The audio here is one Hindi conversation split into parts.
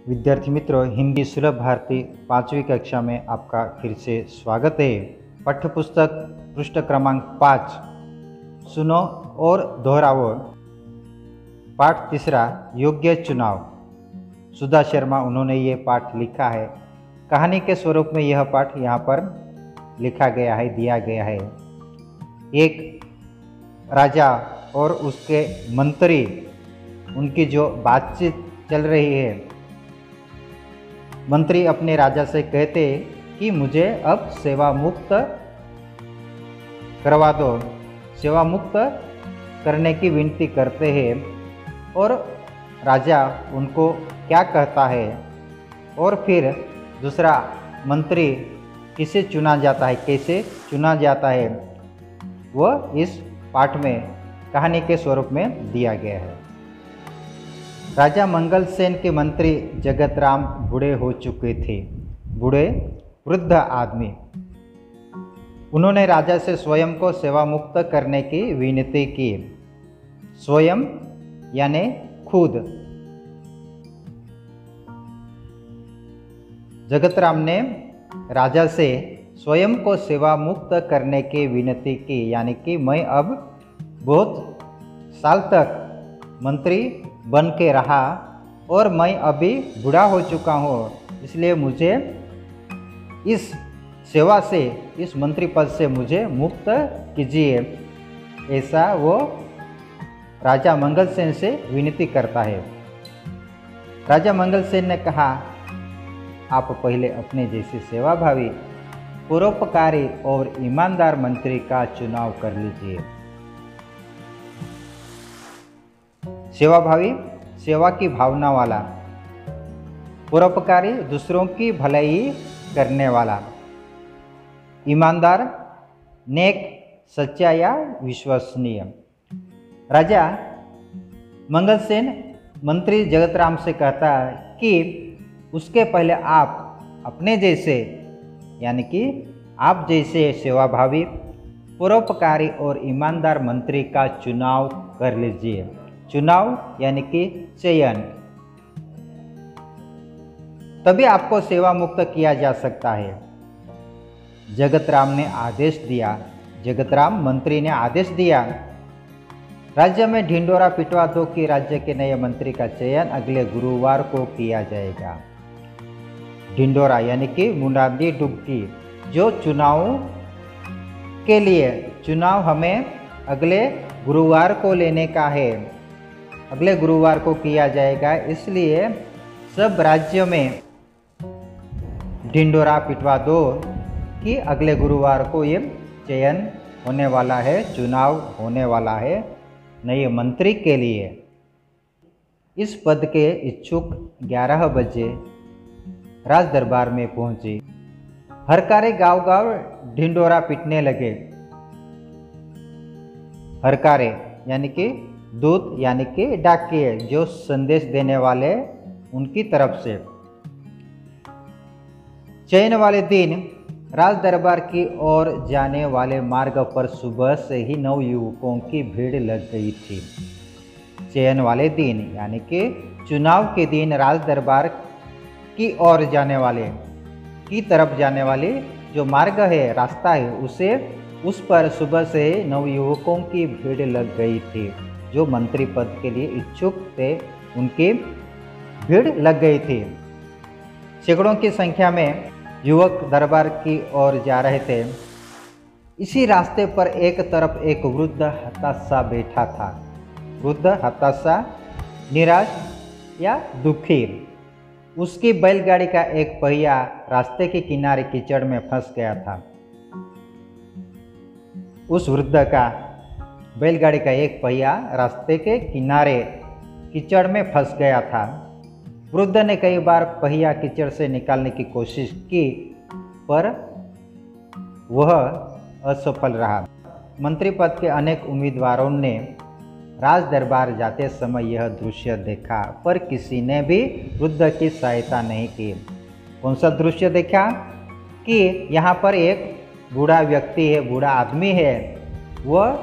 विद्यार्थी मित्रों, हिंदी सुलभ भारती 5वीं कक्षा में आपका फिर से स्वागत है। पाठ्यपुस्तक पृष्ठ क्रमांक 5 सुनो और दोहराओ। पाठ तीसरा, योग्य चुनाव। सुधा शर्मा उन्होंने ये पाठ लिखा है। कहानी के स्वरूप में यह पाठ यहाँ पर लिखा गया है, दिया गया है। एक राजा और उसके मंत्री, उनकी जो बातचीत चल रही है। मंत्री अपने राजा से कहते कि मुझे अब सेवा मुक्त करवा दो, सेवा मुक्त करने की विनती करते हैं। और राजा उनको क्या कहता है और फिर दूसरा मंत्री किसे चुना जाता है, कैसे चुना जाता है, वह इस पाठ में कहानी के स्वरूप में दिया गया है। राजा मंगलसेन के मंत्री जगतराम बूढ़े हो चुके थे, बूढ़े वृद्ध आदमी। उन्होंने राजा से स्वयं को सेवा मुक्त करने की विनती की। स्वयं यानी खुद। जगतराम ने राजा से स्वयं को सेवा मुक्त करने की विनती की, यानी कि मैं अब बहुत साल तक मंत्री बन के रहा और मैं अभी बूढ़ा हो चुका हूँ, इसलिए मुझे इस सेवा से, इस मंत्री पद से मुझे मुक्त कीजिए। ऐसा वो राजा मंगलसेन से विनती करता है। राजा मंगलसेन ने कहा, आप पहले अपने जैसे सेवाभावी, परोपकारी और ईमानदार मंत्री का चुनाव कर लीजिए। सेवाभावी, सेवा की भावना वाला। परोपकारी, दूसरों की भलाई करने वाला। ईमानदार, नेक, सच्चा या विश्वसनीय। राजा मंगलसेन मंत्री जगतराम से कहता है कि उसके पहले आप अपने जैसे, यानी कि आप जैसे सेवाभावी, परोपकारी और ईमानदार मंत्री का चुनाव कर लीजिए। चुनाव यानी कि चयन। तभी आपको सेवा मुक्त किया जा सकता है। जगतराम ने आदेश दिया, जगतराम मंत्री ने आदेश दिया, राज्य में ढिंडोरा पिटवा दो कि राज्य के नए मंत्री का चयन अगले गुरुवार को किया जाएगा। ढिंडोरा यानी कि मुनादी डुबकी, जो चुनाव के लिए, चुनाव हमें अगले गुरुवार को लेने का है, अगले गुरुवार को किया जाएगा, इसलिए सब राज्यों में ढिंडोरा पिटवा दो कि अगले गुरुवार को ये चयन होने वाला है, चुनाव होने वाला है नए मंत्री के लिए। इस पद के इच्छुक 11 बजे राज दरबार में पहुंची। हरकारे गांव-गांव ढिंडोरा पिटने लगे। हरकारे यानी कि दूत, यानी कि डाकिये, जो संदेश देने वाले, उनकी तरफ से। चयन वाले दिन राज दरबार की ओर जाने वाले मार्ग पर सुबह से ही 9 युवकों की भीड़ लग गई थी। चयन वाले दिन यानी कि चुनाव के दिन राज दरबार की ओर जाने वाले, की तरफ जाने वाले जो मार्ग है, रास्ता है, उस पर सुबह से 9 युवकों की भीड़ लग गई थी। जो मंत्री पद के लिए इच्छुक थे, उनकी भीड़ लग गई थी। सैकड़ों की संख्या में युवक दरबार की ओर जा रहे थे। इसी रास्ते पर एक तरफ एक वृद्ध हताशा बैठा था। वृद्ध हताशा, निराश या दुखी। उसकी बैलगाड़ी का एक पहिया रास्ते के किनारे कीचड़ में फंस गया था। उस वृद्ध का बैलगाड़ी का एक पहिया रास्ते के किनारे कीचड़ में फंस गया था। वृद्ध ने कई बार पहिया कीचड़ से निकालने की कोशिश की, पर वह असफल रहा। मंत्री पद के अनेक उम्मीदवारों ने राज दरबार जाते समय यह दृश्य देखा, पर किसी ने भी वृद्ध की सहायता नहीं की। कौन सा दृश्य देखा? कि यहाँ पर एक बूढ़ा व्यक्ति है, बूढ़ा आदमी है, वह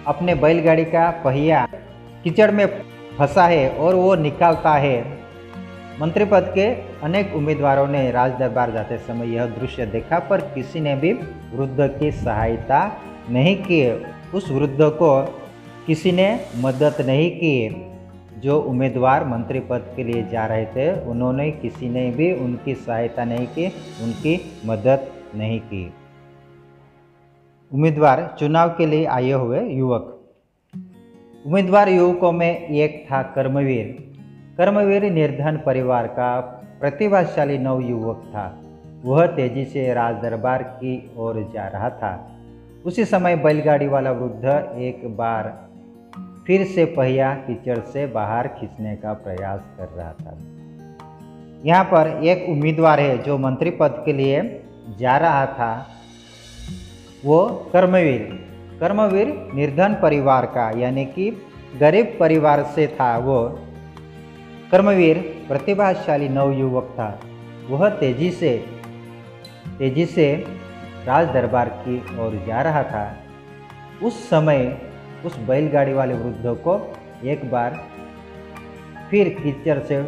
अपने बैलगाड़ी का पहिया कीचड़ में फंसा है और वो निकालता है। मंत्री पद के अनेक उम्मीदवारों ने राज दरबार जाते समय यह दृश्य देखा, पर किसी ने भी वृद्ध की सहायता नहीं की। उस वृद्ध को किसी ने मदद नहीं की। जो उम्मीदवार मंत्री पद के लिए जा रहे थे, उन्होंने किसी ने भी उनकी सहायता नहीं की, उनकी मदद नहीं की। उम्मीदवार चुनाव के लिए आए हुए युवक। उम्मीदवार युवकों में एक था कर्मवीर। कर्मवीर निर्धन परिवार का प्रतिभाशाली नवयुवक था। वह तेजी से राज दरबार की ओर जा रहा था। उसी समय बैलगाड़ी वाला वृद्ध एक बार फिर से पहिया कीचड़ से बाहर खींचने का प्रयास कर रहा था। यहाँ पर एक उम्मीदवार है जो मंत्री पद के लिए जा रहा था, वो कर्मवीर। कर्मवीर निर्धन परिवार का यानी कि गरीब परिवार से था। वो कर्मवीर प्रतिभाशाली नवयुवक था। वह तेजी से राज दरबार की ओर जा रहा था। उस समय उस बैलगाड़ी वाले वृद्ध को एक बार फिर कीचड़ से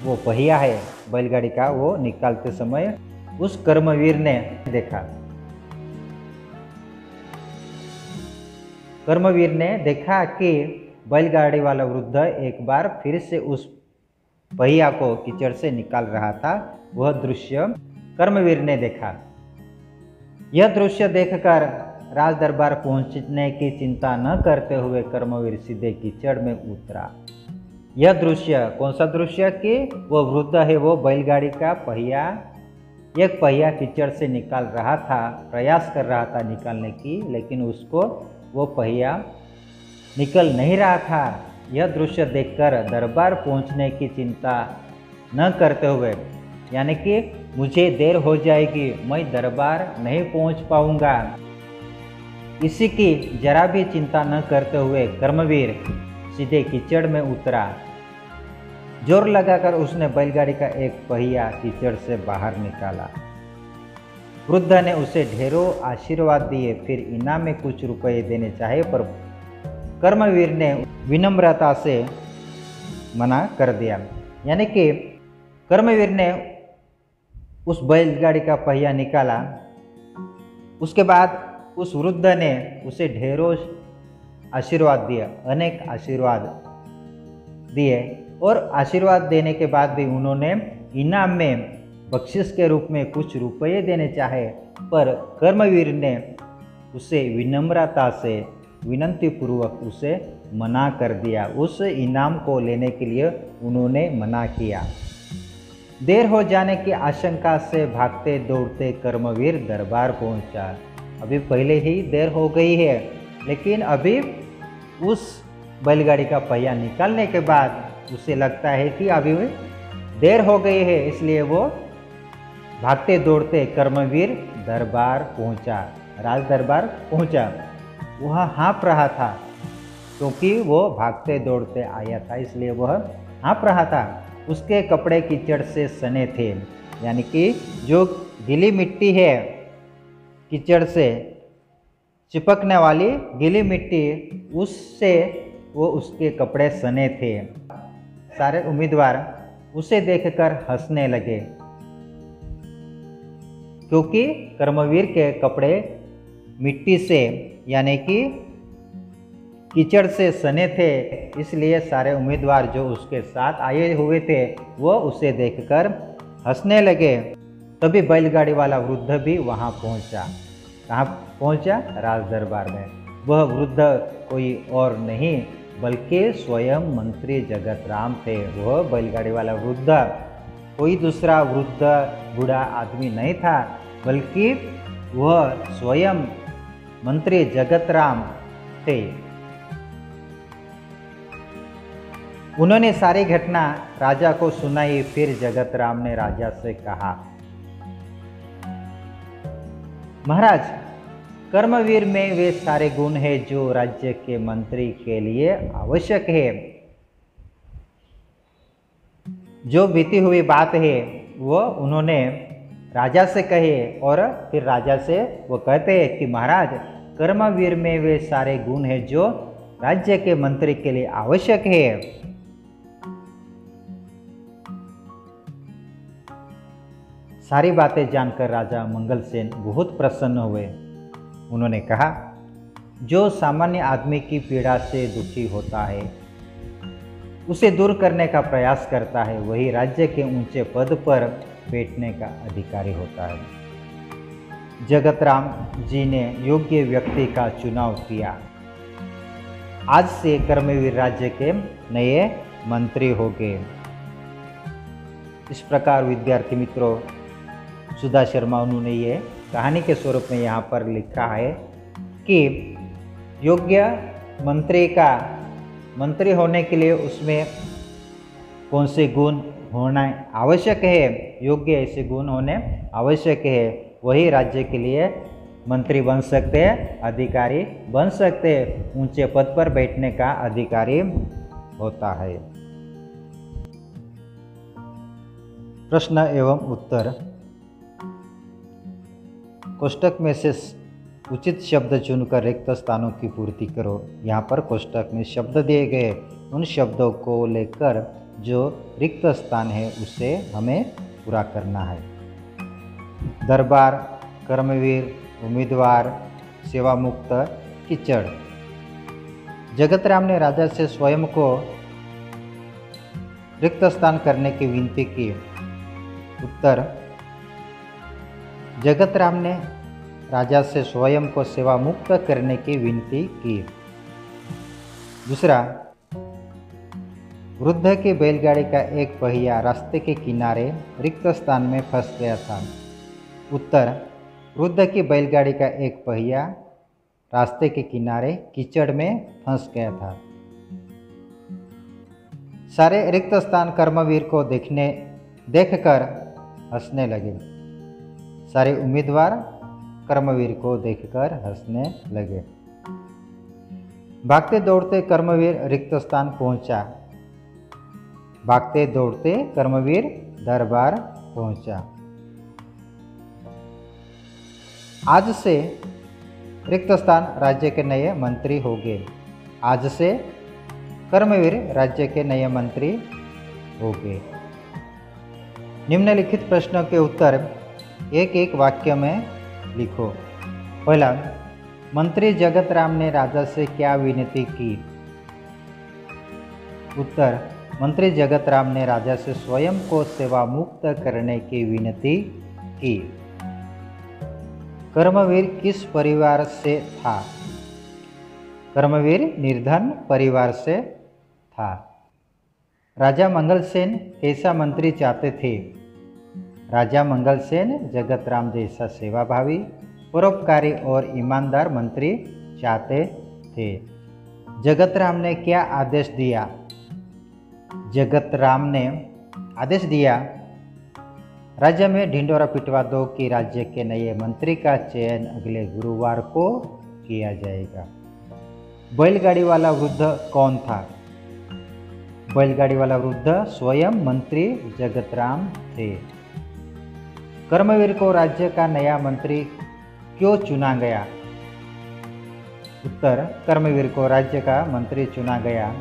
वो पहिया है बैलगाड़ी का, वो निकालते समय उस कर्मवीर ने देखा। कर्मवीर ने देखा कि बैलगाड़ी वाला वृद्ध एक बार फिर से उस पहिया को कीचड़ से निकाल रहा था। वह दृश्य कर्मवीर ने देखा। यह दृश्य देखकर राज दरबार पहुंचने की चिंता न करते हुए कर्मवीर सीधे कीचड़ में उतरा। यह दृश्य कौन सा दृश्य कि वो वृद्ध है, वो बैलगाड़ी का एक पहिया कीचड़ से निकाल रहा था, प्रयास कर रहा था निकालने की, लेकिन उसको वो पहिया निकल नहीं रहा था। यह दृश्य देखकर दरबार पहुंचने की चिंता न करते हुए, यानी कि मुझे देर हो जाएगी, मैं दरबार नहीं पहुंच पाऊंगा, इसी की जरा भी चिंता न करते हुए कर्मवीर सीधे कीचड़ में उतरा। जोर लगाकर उसने बैलगाड़ी का एक पहिया कीचड़ से बाहर निकाला। वृद्ध ने उसे ढेरों आशीर्वाद दिए, फिर इनाम में कुछ रुपए देने चाहे, पर कर्मवीर ने विनम्रता से मना कर दिया। यानी कि कर्मवीर ने उस बैलगाड़ी का पहिया निकाला। उसके बाद उस वृद्ध ने उसे ढेरों आशीर्वाद दिया, अनेक आशीर्वाद दिए, और आशीर्वाद देने के बाद भी उन्होंने इनाम में बख्शिश के रूप में कुछ रुपये देने चाहे, पर कर्मवीर ने उसे विनम्रता से विनती पूर्वक उसे मना कर दिया। उस इनाम को लेने के लिए उन्होंने मना किया। देर हो जाने की आशंका से भागते दौड़ते कर्मवीर दरबार पहुंचा। अभी पहले ही देर हो गई है, लेकिन अभी उस बैलगाड़ी का पहिया निकालने के बाद उसे लगता है कि अभी देर हो गई है, इसलिए वो भागते दौड़ते कर्मवीर दरबार पहुंचा, राज दरबार पहुंचा। वह हाँफ रहा था, क्योंकि वो भागते दौड़ते आया था, इसलिए वह हाँफ रहा था। उसके कपड़े कीचड़ से सने थे, यानी कि जो गीली मिट्टी है, कीचड़ से चिपकने वाली गीली मिट्टी, उससे वो उसके कपड़े सने थे। सारे उम्मीदवार उसे देखकर हंसने लगे, क्योंकि कर्मवीर के कपड़े मिट्टी से यानी कि कीचड़ से सने थे। इसलिए सारे उम्मीदवार जो उसके साथ आए हुए थे वो उसे देखकर हंसने लगे। तभी बैलगाड़ी वाला वृद्ध भी वहाँ पहुँचा। कहाँ पहुँचा? राज दरबार में। वह वृद्ध कोई और नहीं बल्कि स्वयं मंत्री जगत राम थे। वह बैलगाड़ी वाला वृद्ध कोई दूसरा वृद्ध बूढ़ा आदमी नहीं था, बल्कि वह स्वयं मंत्री जगत राम थे। उन्होंने सारी घटना राजा को सुनाई। फिर जगत राम ने राजा से कहा, महाराज, कर्मवीर में वे सारे गुण हैं जो राज्य के मंत्री के लिए आवश्यक है। जो बीती हुई बात है वो उन्होंने राजा से कहे, और फिर राजा से वो कहते हैं कि महाराज, कर्मवीर में वे सारे गुण हैं जो राज्य के मंत्री के लिए आवश्यक है। सारी बातें जानकर राजा मंगलसेन बहुत प्रसन्न हुए। उन्होंने कहा, जो सामान्य आदमी की पीड़ा से दुखी होता है, उसे दूर करने का प्रयास करता है, वही राज्य के ऊंचे पद पर बैठने का अधिकारी होता है। जगतराम जी ने योग्य व्यक्ति का चुनाव किया। आज से कर्मवीर राज्य के नए मंत्री हो गए। इस प्रकार विद्यार्थी मित्रों, सुधा शर्मा उन्होंने ये कहानी के स्वरूप में यहाँ पर लिखा है कि योग्य मंत्री होने के लिए उसमें कौन से गुण होना आवश्यक है, योग्य ऐसे गुण होने आवश्यक है, वही राज्य के लिए मंत्री बन सकते हैं, अधिकारी बन सकते हैं, ऊंचे पद पर बैठने का अधिकारी होता है। प्रश्न एवं उत्तर। कोष्टक में से उचित शब्द चुनकर रिक्त स्थानों की पूर्ति करो। यहाँ पर कोष्टक में शब्द दिए गए, उन शब्दों को लेकर जो रिक्त स्थान है उसे हमें पूरा करना है। दरबार, कर्मवीर, उम्मीदवार, सेवा मुक्त, कीचड़। जगतराम ने राजा से स्वयं को रिक्त स्थान करने की विनती की। उत्तर, जगतराम ने राजा से स्वयं को सेवा मुक्त करने की विनती की। दूसरा, वृद्ध की बैलगाड़ी का एक पहिया रास्ते के किनारे रिक्त स्थान में फंस गया था। उत्तर, वृद्ध की बैलगाड़ी का एक पहिया रास्ते के किनारे कीचड़ में फंस गया था। सारे रिक्त स्थान कर्मवीर को देखकर हंसने लगे। सारे उम्मीदवार कर्मवीर को देखकर हंसने लगे। भागते दौड़ते कर्मवीर रिक्त स्थान पहुंचा। भागते दौड़ते कर्मवीर दरबार पहुंचा। आज से रिक्त स्थान राज्य के नए मंत्री हो गए। आज से कर्मवीर राज्य के नए मंत्री हो गए। निम्नलिखित प्रश्नों के उत्तर एक एक वाक्य में लिखो। पहला, मंत्री जगतराम ने राजा से क्या विनती की? उत्तर, मंत्री जगतराम ने राजा से स्वयं को सेवा मुक्त करने की विनती की। कर्मवीर किस परिवार से था? कर्मवीर निर्धन परिवार से था। राजा मंगलसेन कैसा मंत्री चाहते थे? राजा मंगलसेन जगतराम जैसा सेवाभावी, परोपकारी और ईमानदार मंत्री चाहते थे। जगतराम ने क्या आदेश दिया? जगतराम ने आदेश दिया, राज्य में ढिंढोरा पिटवा दो कि राज्य के नए मंत्री का चयन अगले गुरुवार को किया जाएगा। बैलगाड़ी वाला वृद्ध कौन था? बैलगाड़ी वाला वृद्ध स्वयं मंत्री जगतराम थे। कर्मवीर को राज्य का नया मंत्री क्यों चुना गया? उत्तर, कर्मवीर को राज्य का मंत्री चुना गया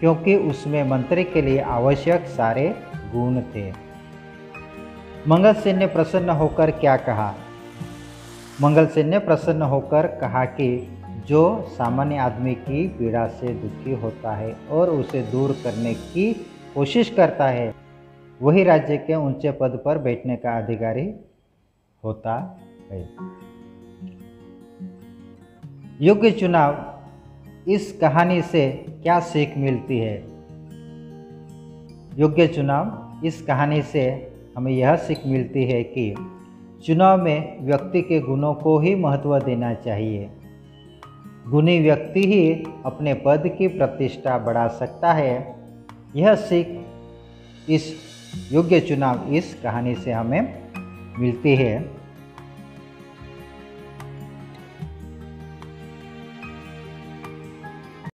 क्योंकि उसमें मंत्री के लिए आवश्यक सारे गुण थे। मंगलसेन ने प्रसन्न होकर क्या कहा? मंगलसेन ने प्रसन्न होकर कहा कि जो सामान्य आदमी की पीड़ा से दुखी होता है और उसे दूर करने की कोशिश करता है, वही राज्य के ऊंचे पद पर बैठने का अधिकारी होता है। योग्य चुनाव, इस कहानी से क्या सीख मिलती है? योग्य चुनाव, इस कहानी से हमें यह सीख मिलती है कि चुनाव में व्यक्ति के गुणों को ही महत्व देना चाहिए। गुणी व्यक्ति ही अपने पद की प्रतिष्ठा बढ़ा सकता है। यह सीख इस योग्य चुनाव इस कहानी से हमें मिलती है।